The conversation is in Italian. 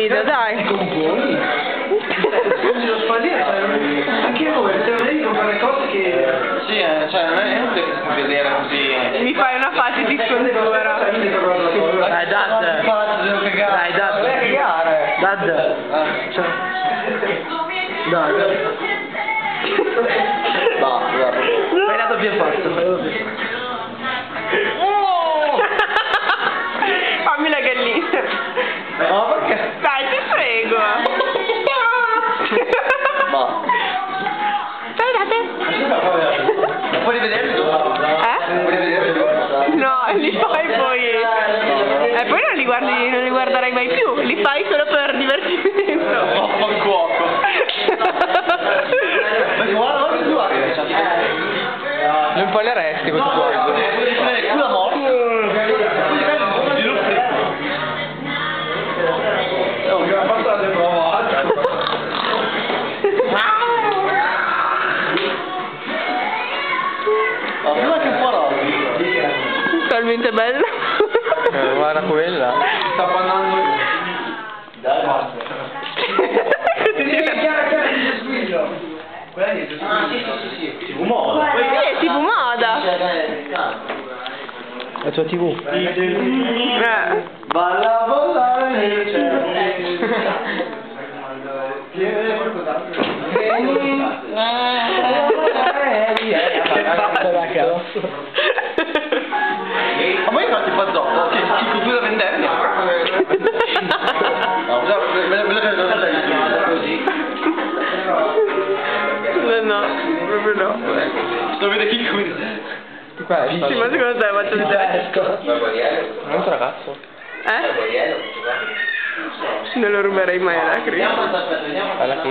Guido, dai. Componi? Lo spalliere, anche voi, se devi comprare cose che... Sì, cioè non è inutile che si può vedere così. Mi fai una fase di scontura. Dai, Dad. Devo cagare. Dai, Dad. Vai a cagare. Dad. Ciao. Dai. Basta, guarda. Fai la doppia forza, fai la doppia forza. Fammi la gallina. No, perché? Dai, ti prego. No. Dai, date. Puoi rivederli dopo? Puoi rivederli dopo? No, li fai poi. E poi non li guarderai mai più, li fai solo per divertimento. Vaffancuoco. Ma guarda che tu hai. Lo impalleresti questo qua. Una morte. Talmente bello. Guarda quella. Sta parlando. Dai, basta. Quella lì è sì. TV moda. Sì, è tipo moda. La tua TV. Balla ballare nel cielo. A me non ti fa zoppo, che cultura venderli. No, così. No, proprio no. Sto vedendo chi qui. Sì, ma secondo te faccio il testo? Non un ragazzo. Non lo ruberei mai alla Cris. Alla che?